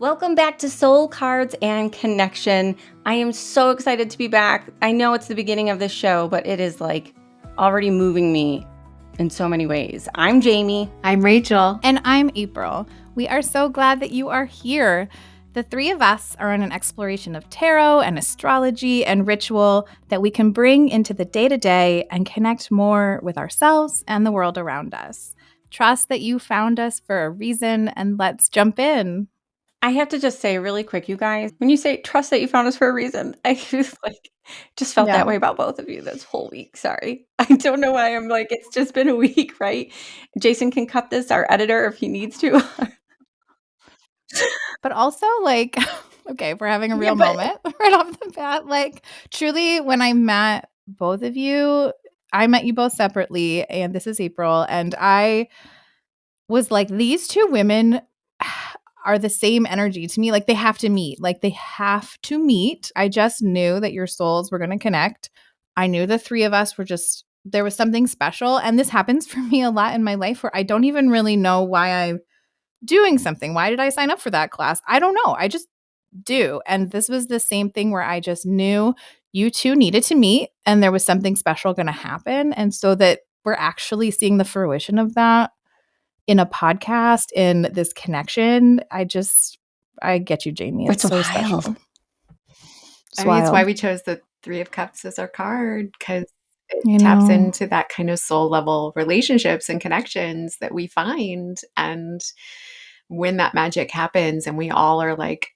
Welcome back to Soul Cards and Connection. I am so excited to be back. I know it's the beginning of this show, but it is like already moving me in so many ways. I'm Jaime. I'm Rachel. And I'm April. We are so glad that you are here. The three of us are on an exploration of tarot and astrology and ritual that we can bring into the day-to-day and connect more with ourselves and the world around us. Trust that you found us for a reason, and let's jump in. I have to just say really quick, you guys, when you say trust that you found us for a reason, I just felt that way about both of you this whole week. Sorry. I don't know why I'm like, it's just been a week, right? Jason can cut this, our editor, if he needs to. But also, like, okay, we're having a real moment right off the bat. Like, truly, when I met both of you, I met you both separately, and this is April, and I was like, these two women are the same energy to me. Like, they have to meet. Like, they have to meet. I just knew that your souls were going to connect. I knew the three of us were just, there was something special. And this happens for me a lot in my life where I don't even really know why I'm doing something. Why did I sign up for that class? I don't know. I just do. And this was the same thing where I just knew you two needed to meet and there was something special going to happen. And so that we're actually seeing the fruition of that in a podcast, in this connection. I get you, Jaime. It's so special. It's why we chose the Three of Cups as our card, because it taps into that kind of soul level relationships and connections that we find. And when that magic happens and we all are like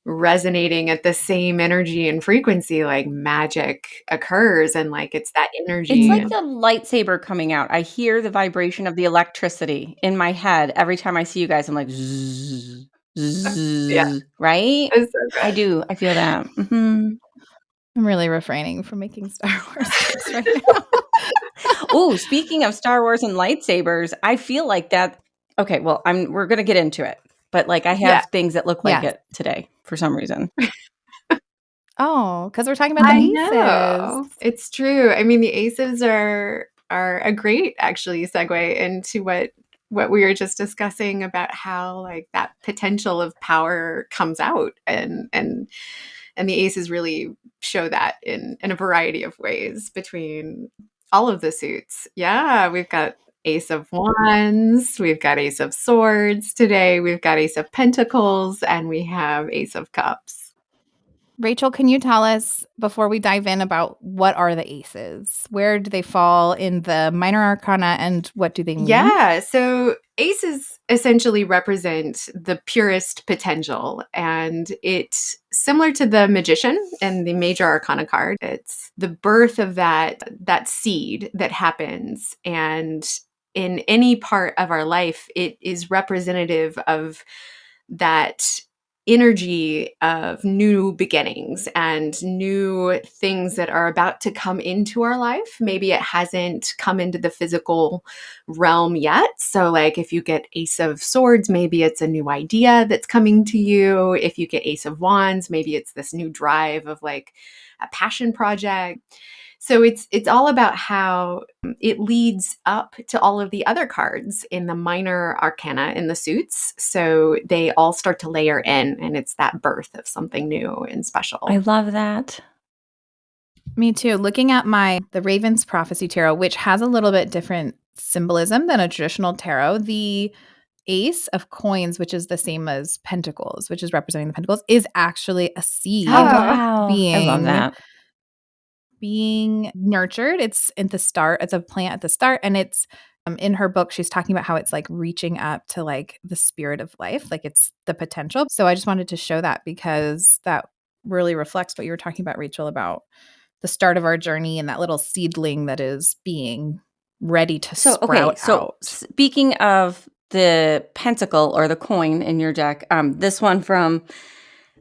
resonating at the same energy and frequency, like magic occurs, and like it's that energy. It's like the lightsaber coming out. I hear the vibration of the electricity in my head every time I see you guys. I'm like, zzz, zzz, right? So I do. I feel that. Mm-hmm. I'm really refraining from making Star Wars jokes right now. Oh, speaking of Star Wars and lightsabers, I feel like that. Okay, well, we're gonna get into it, but like I have things that look like it today for some reason. Oh, because we're talking about the aces. Know. It's true. I mean, the aces are a great actually segue into what we were just discussing about how like that potential of power comes out, and the aces really show that in a variety of ways between all of the suits. Yeah, we've got Ace of Wands, we've got Ace of Swords today, we've got Ace of Pentacles, and we have Ace of Cups. Rachel, can you tell us, before we dive in, about what are the aces? Where do they fall in the minor arcana, and what do they mean? Yeah, so aces essentially represent the purest potential, and it's similar to the magician and the major arcana card. It's the birth of that seed that happens, and in any part of our life, it is representative of that energy of new beginnings and new things that are about to come into our life. Maybe it hasn't come into the physical realm yet. So like if you get Ace of Swords, maybe it's a new idea that's coming to you. If you get Ace of Wands, maybe it's this new drive of like a passion project. So it's all about how it leads up to all of the other cards in the minor arcana in the suits. So they all start to layer in, and it's that birth of something new and special. I love that. Me too. Looking at the Raven's Prophecy Tarot, which has a little bit different symbolism than a traditional tarot, the Ace of Coins, which is the same as Pentacles, which is representing the Pentacles, is actually a seed. Oh, wow. I love that. Being nurtured. It's at the start. It's a plant at the start. And it's in her book, she's talking about how it's like reaching up to like the spirit of life, like it's the potential. So I just wanted to show that because that really reflects what you were talking about, Rachel, about the start of our journey and that little seedling that is being ready to sprout out. So speaking of the pentacle or the coin in your deck, this one from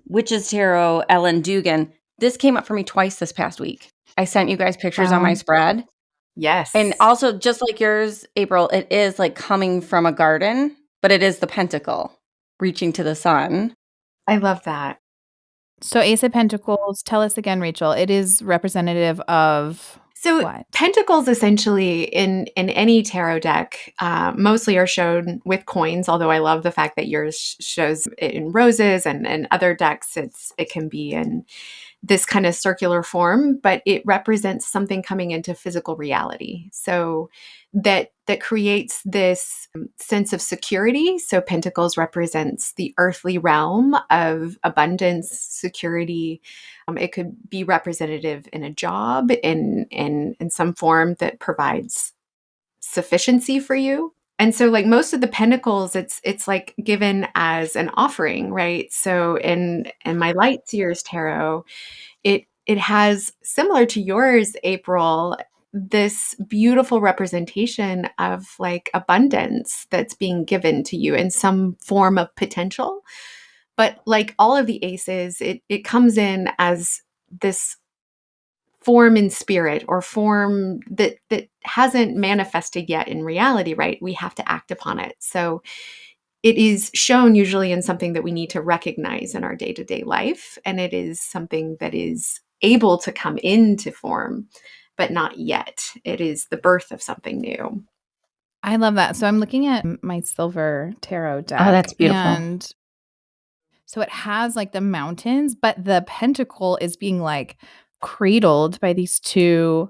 Witch's Tarot, Ellen Dugan, this came up for me twice this past week. I sent you guys pictures on my spread. Yes. And also, just like yours, April, it is like coming from a garden, but it is the pentacle reaching to the sun. I love that. So Ace of Pentacles, tell us again, Rachel, it is representative of... So What? pentacles essentially in any tarot deck mostly are shown with coins, although I love the fact that yours shows it in roses, and other decks it can be in this kind of circular form, but it represents something coming into physical reality. So that creates this sense of security. So pentacles represents the earthly realm of abundance, security. It could be representative in a job, in some form that provides sufficiency for you. And so like most of the pentacles, it's like given as an offering, right? So in my light seers tarot, it has, similar to yours, April, this beautiful representation of like abundance that's being given to you in some form of potential. But like all of the aces, it comes in as this form in spirit, or form that hasn't manifested yet in reality, right? We have to act upon it. So it is shown usually in something that we need to recognize in our day-to-day life, and it is something that is able to come into form, but not yet. It is the birth of something new. I love that. So I'm looking at my silver tarot deck. Oh, that's beautiful. And so it has like the mountains, but the pentacle is being like cradled by these two,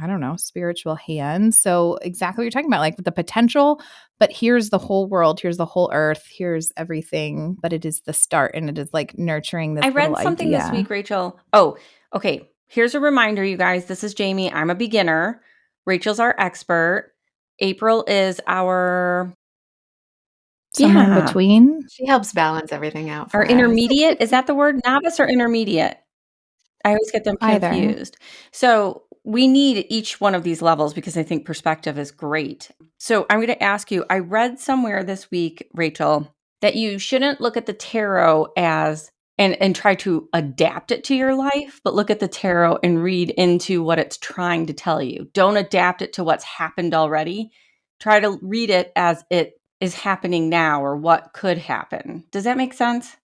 I don't know, spiritual hands. So exactly what you're talking about, like the potential, but here's the whole world, here's the whole earth, here's everything, but it is the start, and it is like nurturing this I little read something this idea. week, Rachel. Oh, okay. Here's a reminder, you guys. This is Jaime. I'm a beginner. Rachel's our expert. April is our Somewhere in between. She helps balance everything out for our us. intermediate. Is that the word? Novice or intermediate? I always get them Either. confused. So we need each one of these levels because I think perspective is great. So I'm going to ask you, I read somewhere this week, Rachel, that you shouldn't look at the tarot as and try to adapt it to your life, but look at the tarot and read into what it's trying to tell you. Don't adapt it to what's happened already. Try to read it as it is happening now, or what could happen. Does that make sense?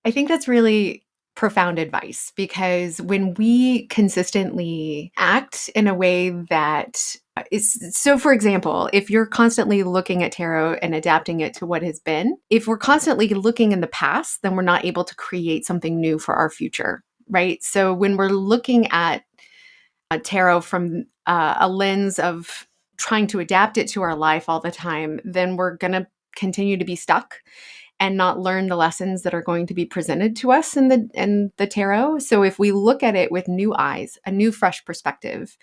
I think that's really profound advice, because when we consistently act in a way that is, so for example, if you're constantly looking at tarot and adapting it to what has been, if we're constantly looking in the past, then we're not able to create something new for our future, right? So when we're looking at tarot from a lens of trying to adapt it to our life all the time, then we're going to continue to be stuck and not learn the lessons that are going to be presented to us in the tarot. So if we look at it with new eyes, a new fresh perspective,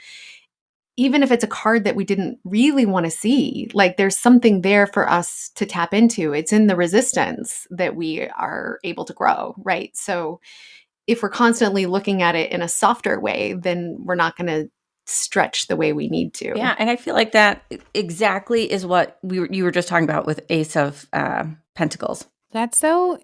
even if it's a card that we didn't really want to see, like there's something there for us to tap into. It's in the resistance that we are able to grow, right? So if we're constantly looking at it in a softer way, then we're not going to stretch the way we need to. Yeah, and I feel like that exactly is what you were just talking about with Ace of Pentacles. That's so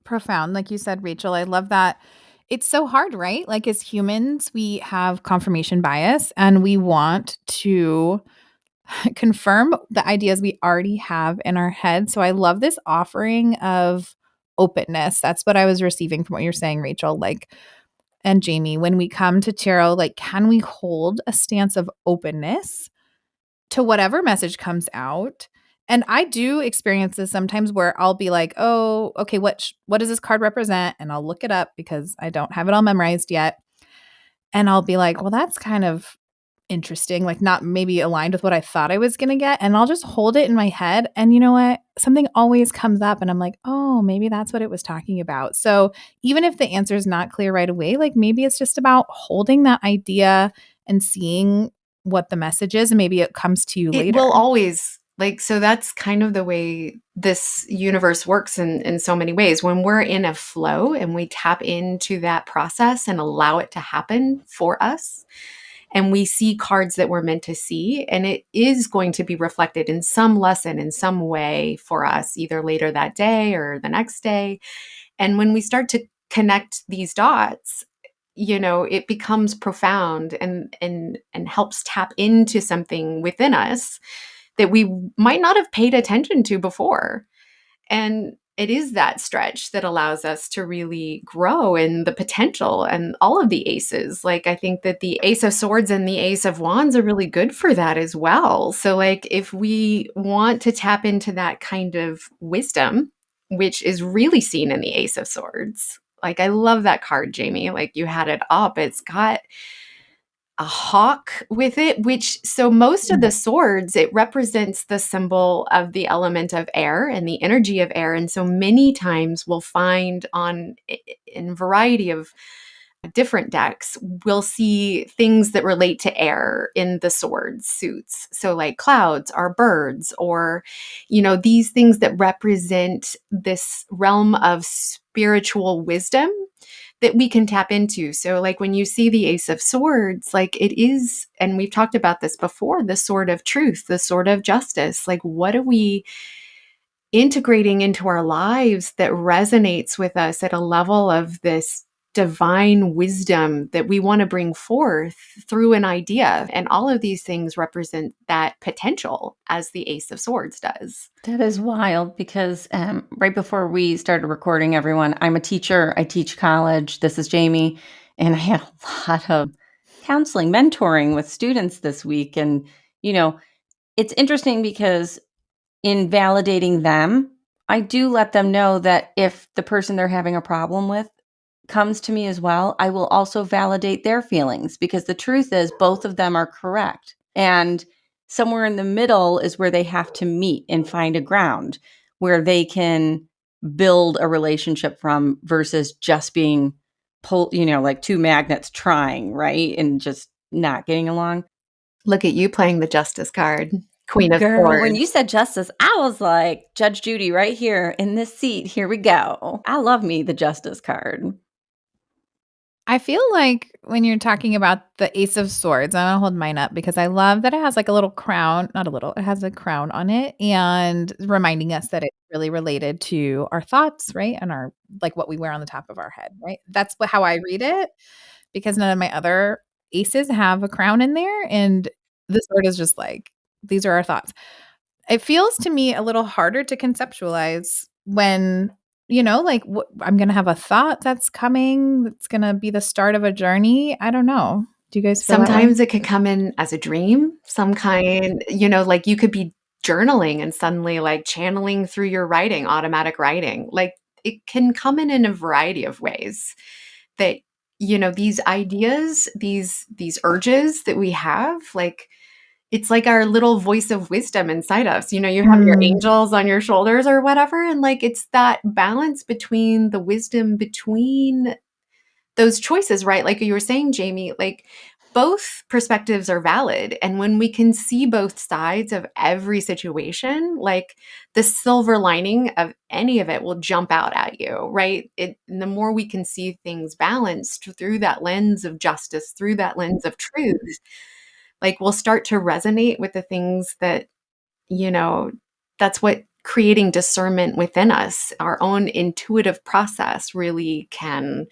profound. Like you said, Rachel, I love that. It's so hard, right? Like as humans, we have confirmation bias and we want to confirm the ideas we already have in our head. So I love this offering of openness. That's what I was receiving from what you're saying, Rachel. Like, and Jaime, when we come to tarot, like, can we hold a stance of openness to whatever message comes out? And I do experience this sometimes where I'll be like, oh, okay, what does this card represent? And I'll look it up because I don't have it all memorized yet. And I'll be like, well, that's kind of interesting, like not maybe aligned with what I thought I was going to get. And I'll just hold it in my head. And you know what? Something always comes up and I'm like, oh, maybe that's what it was talking about. So even if the answer is not clear right away, like maybe it's just about holding that idea and seeing what the message is. And maybe it comes to you later. It will always, like, so that's kind of the way this universe works in so many ways. When we're in a flow and we tap into that process and allow it to happen for us, and we see cards that we're meant to see, and it is going to be reflected in some lesson in some way for us, either later that day or the next day. And when we start to connect these dots, you know, it becomes profound and helps tap into something within us that we might not have paid attention to before. And it is that stretch that allows us to really grow in the potential and all of the aces. Like, I think that the Ace of Swords and the Ace of Wands are really good for that as well. So, like, if we want to tap into that kind of wisdom, which is really seen in the Ace of Swords, like, I love that card, Jamie. Like, you had it up. It's got a hawk with it, which, so most of the swords, it represents the symbol of the element of air and the energy of air. And so many times we'll find on in variety of different decks, we'll see things that relate to air in the sword suits. So like clouds or birds, or, these things that represent this realm of spiritual wisdom that we can tap into. So, like, when you see the Ace of Swords, like, it is, and we've talked about this before, the sword of truth, the sword of justice. Like, what are we integrating into our lives that resonates with us at a level of this divine wisdom that we want to bring forth through an idea? And all of these things represent that potential, as the Ace of Swords does. That is wild, because right before we started recording, everyone, I'm a teacher. I teach college. This is Jaime. And I had a lot of counseling, mentoring with students this week. And, it's interesting because in validating them, I do let them know that if the person they're having a problem with comes to me as well, I will also validate their feelings, because the truth is both of them are correct. And somewhere in the middle is where they have to meet and find a ground where they can build a relationship from, versus just being pulled, like two magnets trying, right? And just not getting along. Look at you playing the Justice card. Queen of Girl, Swords. when you said justice, I was like, Judge Judy right here in this seat. Here we go. I love me the justice card. I feel like when you're talking about the Ace of Swords, I'm going to hold mine up because I love that it has like a little crown, not a little, it has a crown on it, and reminding us that it's really related to our thoughts, right? And our, like, what we wear on the top of our head, right? That's how I read it, because none of my other aces have a crown in there. And the sword is just like, these are our thoughts. It feels to me a little harder to conceptualize when, like, I'm going to have a thought that's coming, that's going to be the start of a journey. I don't know. Do you guys feel Sometimes that way? it can come in as a dream, some kind, like you could be journaling and suddenly like channeling through your writing, automatic writing. Like, it can come in a variety of ways that, these ideas, these urges that we have, like, it's like our little voice of wisdom inside us. You have your Mm. angels on your shoulders or whatever. And like, it's that balance between the wisdom between those choices, right? Like you were saying, Jaime, like, both perspectives are valid. And when we can see both sides of every situation, like, the silver lining of any of it will jump out at you, right? And the more we can see things balanced through that lens of justice, through that lens of truth, like, we'll start to resonate with the things that, you know, that's what creating discernment within us, our own intuitive process, really can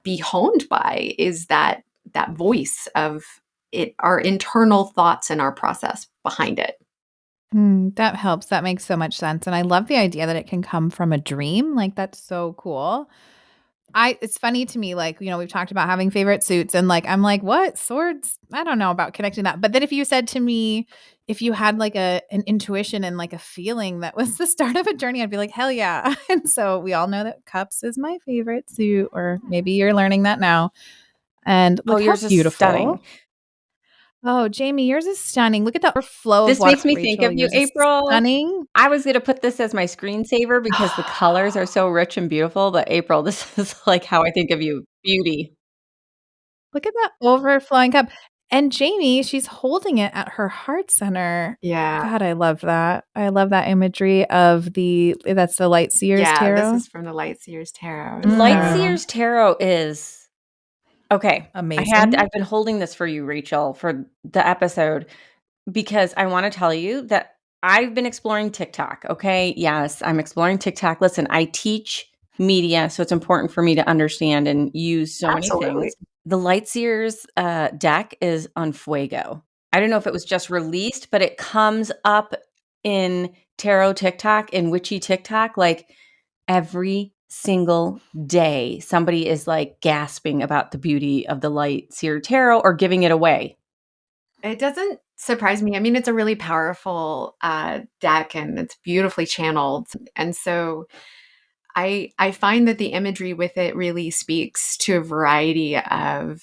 be honed by, is that voice of it, our internal thoughts and our process behind it. That helps. That makes so much sense. And I love the idea that it can come from a dream. Like, that's so cool. It's funny to me, like, we've talked about having favorite suits, and like, I'm like, what swords? I don't know about connecting that. But then if you said to me, if you had like an intuition and like a feeling that was the start of a journey, I'd be like, hell yeah. And so we all know that cups is my favorite suit, or maybe you're learning that now. And Oh, look how yours is stunning. beautiful. Oh, Jaime, yours is stunning. Look at the flow of This water, makes me think Rachel. of you, Yours is April. stunning. I was gonna put this as my screensaver because the colors are so rich and beautiful, but April, this is like how I think of you. Beauty. Look at that overflowing cup. And Jamie, she's holding it at her heart center. Yeah. God, I love that. I love that imagery of that's the Light Seers Yeah, this Tarot. is from the Light Seers Tarot. Light So Seers Tarot is okay. Amazing. I've been holding this for you, Rachel, for the episode, because I want to tell you that I've been exploring TikTok. Okay. Yes, I'm exploring TikTok. Listen, I teach media, so it's important for me to understand and use so many absolutely. things. The Light Seers deck is on Fuego. I don't know if it was just released, but it comes up in tarot TikTok, in witchy TikTok, like every single day somebody is like gasping about the beauty of the light seer tarot or giving it away. It doesn't surprise me. I mean, it's a really powerful deck and it's beautifully channeled. And so I find that the imagery with it really speaks to a variety of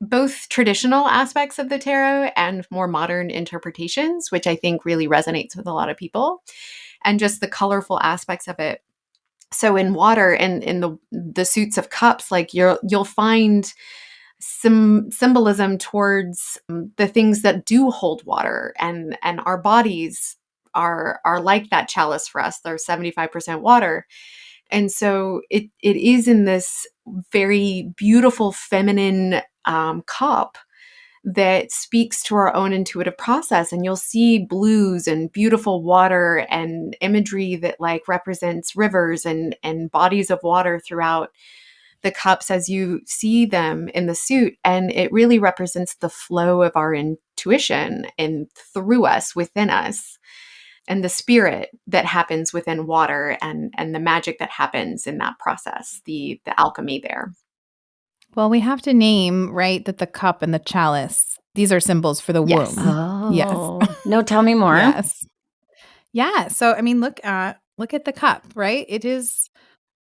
both traditional aspects of the tarot and more modern interpretations, which I think really resonates with a lot of people, and just the colorful aspects of it. So in water and in the suits of cups, like you'll find some symbolism towards the things that do hold water, and our bodies are like that chalice for us. They're 75% water. And so it is in this very beautiful feminine cup that speaks to our own intuitive process. And you'll see blues and beautiful water and imagery that like represents rivers and bodies of water throughout the cups as you see them in the suit. And it really represents the flow of our intuition and through us, within us, and the spirit that happens within water, and the magic that happens in that process, the alchemy there. Well, we have to name, right, that the cup and the chalice, these are symbols for the Yes. womb. Yes. No, tell me more. Yes. Yeah. So, I mean, look at the cup, right? It is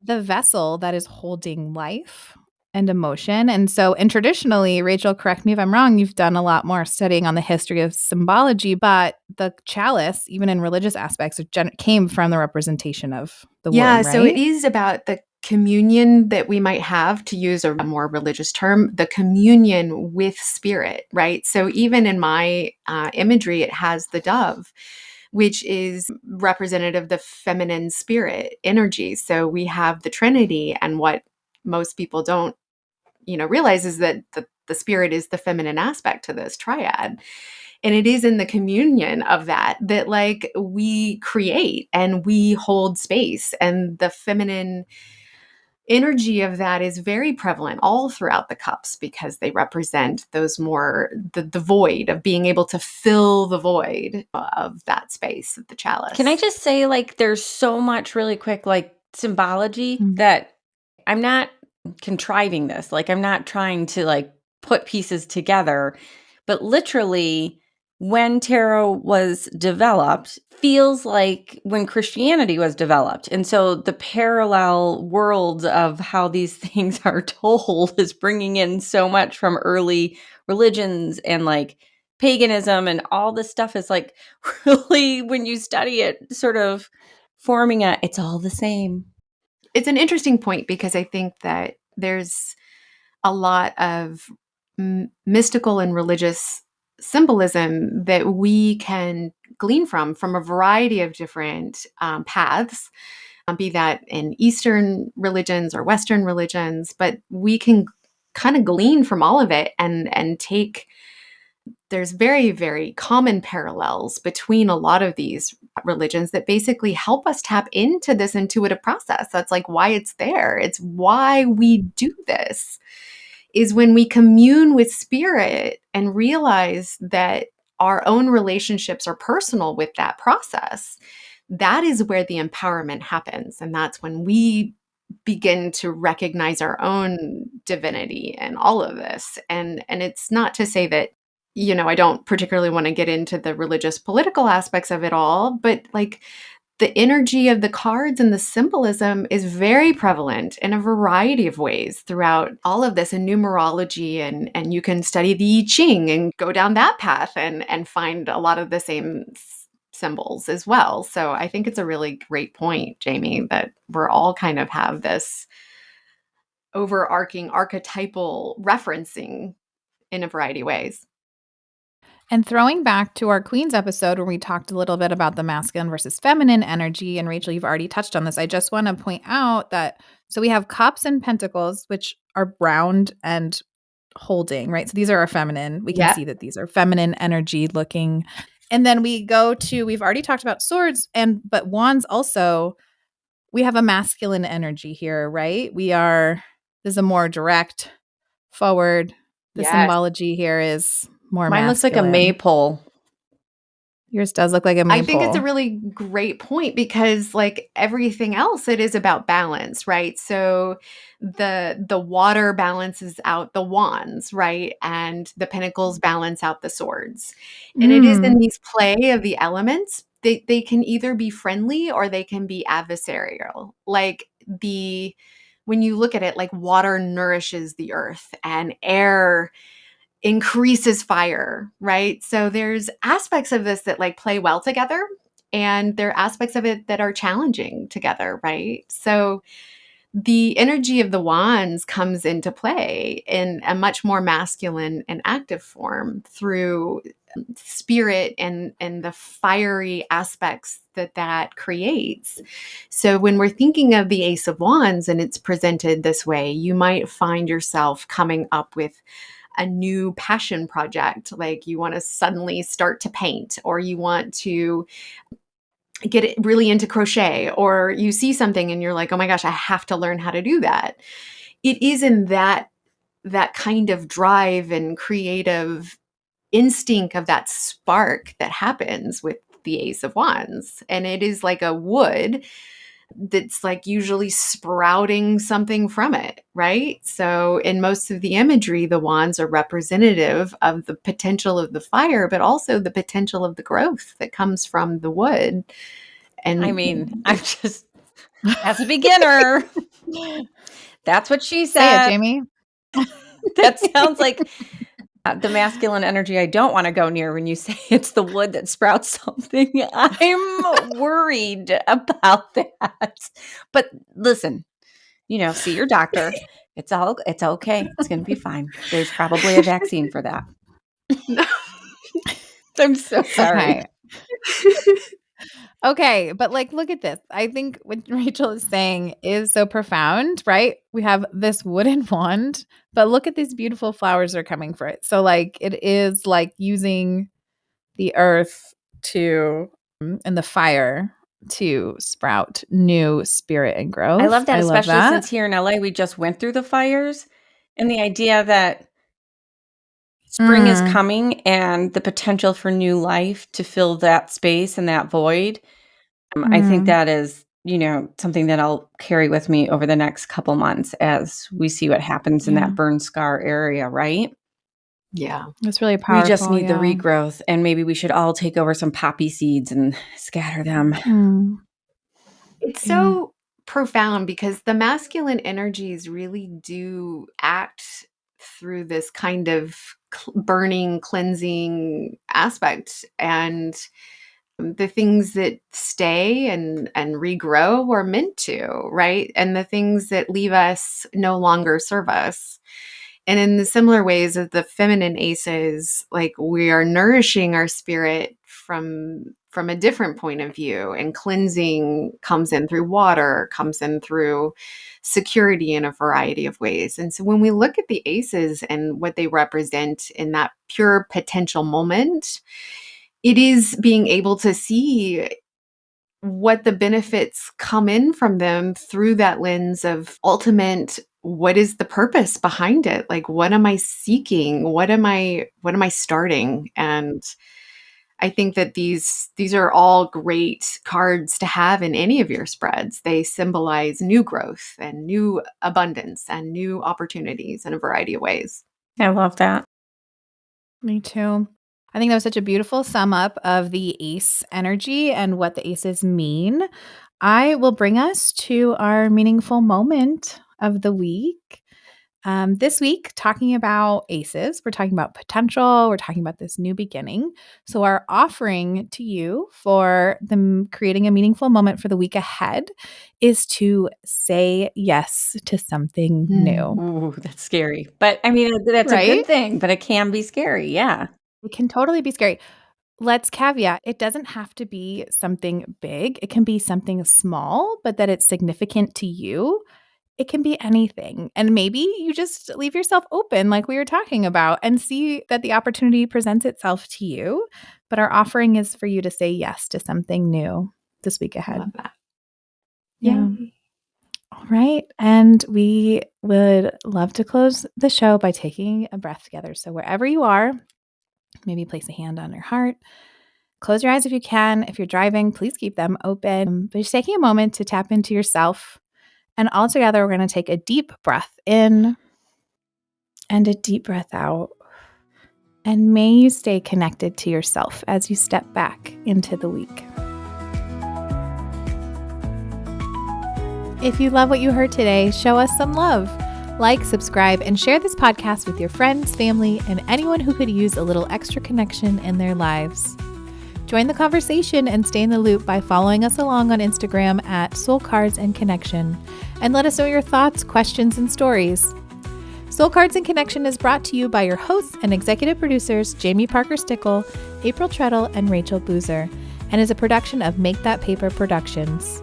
the vessel that is holding life and emotion. And traditionally, Rachel, correct me if I'm wrong, you've done a lot more studying on the history of symbology, but the chalice, even in religious aspects, came from the representation of the womb, right? So it is about the communion that we might have, to use a more religious term, the communion with spirit, right? So even in my imagery, it has the dove, which is representative of the feminine spirit energy. So we have the Trinity, and what most people don't, realize is that the spirit is the feminine aspect to this triad. And it is in the communion of that like we create and we hold space, and the feminine energy of that is very prevalent all throughout the cups, because they represent those more the void of being able to fill the void of that space of the chalice. Can I just say, like, there's so much really quick, like, symbology that I'm not contriving this. Like, I'm not trying to, like, put pieces together. But literally, when tarot was developed, feels like when Christianity was developed. And so the parallel world of how these things are told is bringing in so much from early religions and, like, paganism, and all this stuff is, like, really, when you study it, sort of forming it's all the same. It's an interesting point, because I think that there's a lot of mystical and religious symbolism that we can glean from a variety of different paths, be that in Eastern religions or Western religions, but we can kind of glean from all of it and take. There's very, very common parallels between a lot of these religions that basically help us tap into this intuitive process. That's like why it's there. It's why we do this, is when we commune with spirit and realize that our own relationships are personal with that process. That is where the empowerment happens. And that's when we begin to recognize our own divinity and all of this. And it's not to say that, I don't particularly want to get into the religious political aspects of it all, but like the energy of the cards and the symbolism is very prevalent in a variety of ways throughout all of this, in numerology, and you can study the I Ching and go down that path and find a lot of the same symbols as well. So I think it's a really great point, Jaime, that we're all kind of have this overarching archetypal referencing in a variety of ways. And throwing back to our Queens episode where we talked a little bit about the masculine versus feminine energy, and Rachel, you've already touched on this. I just want to point out that, so we have cups and pentacles, which are round and holding, right? So these are our feminine. We can see that these are feminine energy looking. And then we go to, we've already talked about swords, but wands also, we have a masculine energy here, right? This is a more direct, forward. The symbology here is more Mine masculine. looks like a maypole. Yours does look like a I think it's a maypole. really great point because like everything else, it is about balance, right? So the water balances out the wands, right? And the pinnacles balance out the swords. And it is in Mm. these play of the elements, they can either be friendly or they can be adversarial. Like the when you look at it, like water nourishes the earth and air increases fire, right? So there's aspects of this that like play well together and there are aspects of it that are challenging together, right? So the energy of the wands comes into play in a much more masculine and active form through spirit and the fiery aspects that creates. So when we're thinking of the ace of wands and it's presented this way, you might find yourself coming up with a new passion project, like you want to suddenly start to paint or you want to get it really into crochet, or you see something and you're like, oh my gosh, I have to learn how to do that. It is in that kind of drive and creative instinct of that spark that happens with the ace of wands, and it is like a wood that's like usually sprouting something from it, right? So in most of the imagery, the wands are representative of the potential of the fire, but also the potential of the growth that comes from the wood. I And mean, I'm just as a beginner, that's what she Say it, said. Jamie. That sounds like the masculine energy I don't wanna go near when you say it's the wood that sprouts something. I'm worried about that. But listen, see your doctor. It's okay. It's gonna be fine. There's probably a vaccine for that. I'm so sorry. Okay. Okay, but like look at this. I think what Rachel is saying is so profound, right? We have this wooden wand, but look at these beautiful flowers that are coming for it. So like it is like using the earth to and the fire to sprout new spirit and I growth. love that, I love especially that. since here in LA, we just went through the fires, and the idea that spring is Mm, coming and the potential for new life to fill that space and that void. I think mm, that is, something that I'll carry with me over the next couple months as we see what happens in yeah. that burn scar area, right? yeah. It's really We just powerful, need the yeah. regrowth, and maybe we should all take over some poppy seeds and scatter them. Mm, It's yeah. so profound because the masculine energies really do act through this kind of burning, cleansing aspect. And the things that stay and regrow are meant to, right? And the things that leave us no longer serve us. And in the similar ways of the feminine aces, like we are nourishing our spirit from a different point of view, and cleansing comes in through water, comes in through security in a variety of ways. And so when we look at the aces and what they represent in that pure potential moment, it is being able to see what the benefits come in from them through that lens of ultimate, what is the purpose behind it? Like what am I seeking? What am I starting? And I think that these are all great cards to have in any of your spreads. They symbolize new growth and new abundance and new opportunities in a variety of ways. I love that. Me too. I think that was such a beautiful sum up of the ace energy and what the aces mean. I will bring us to our meaningful moment of the week. This week, talking about aces, we're talking about potential, we're talking about this new beginning. So, our offering to you for creating a meaningful moment for the week ahead is to say yes to something new, Ooh, that's scary. But I mean, that's a right? good thing, but it can be scary. Yeah. It can totally be scary. Let's caveat, it doesn't have to be something big. It can be something small, but that it's significant to you. It can be anything. And maybe you just leave yourself open, like we were talking about, and see that the opportunity presents itself to you. But our offering is for you to say yes to something new this week I ahead. love that. Yeah. Yay. All right. And we would love to close the show by taking a breath together. So wherever you are, maybe place a hand on your heart. Close your eyes if you can. If you're driving, please keep them open. But just taking a moment to tap into yourself. And all together, we're going to take a deep breath in and a deep breath out. And may you stay connected to yourself as you step back into the week. If you love what you heard today, show us some love. Like, subscribe, and share this podcast with your friends, family, and anyone who could use a little extra connection in their lives. Join the conversation and stay in the loop by following us along on Instagram at Soul Cards and Connection, and let us know your thoughts, questions, and stories. Soul Cards and Connection is brought to you by your hosts and executive producers, Jamie Parker Stickle, April Treadle, and Rachel Boozer, and is a production of Make That Paper Productions.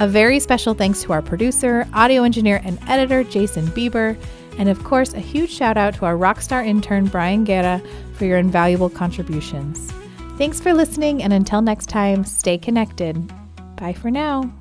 A very special thanks to our producer, audio engineer, and editor, Jason Bieber, and of course, a huge shout out to our rockstar intern, Brian Guerra, for your invaluable contributions. Thanks for listening, and until next time, stay connected. Bye for now.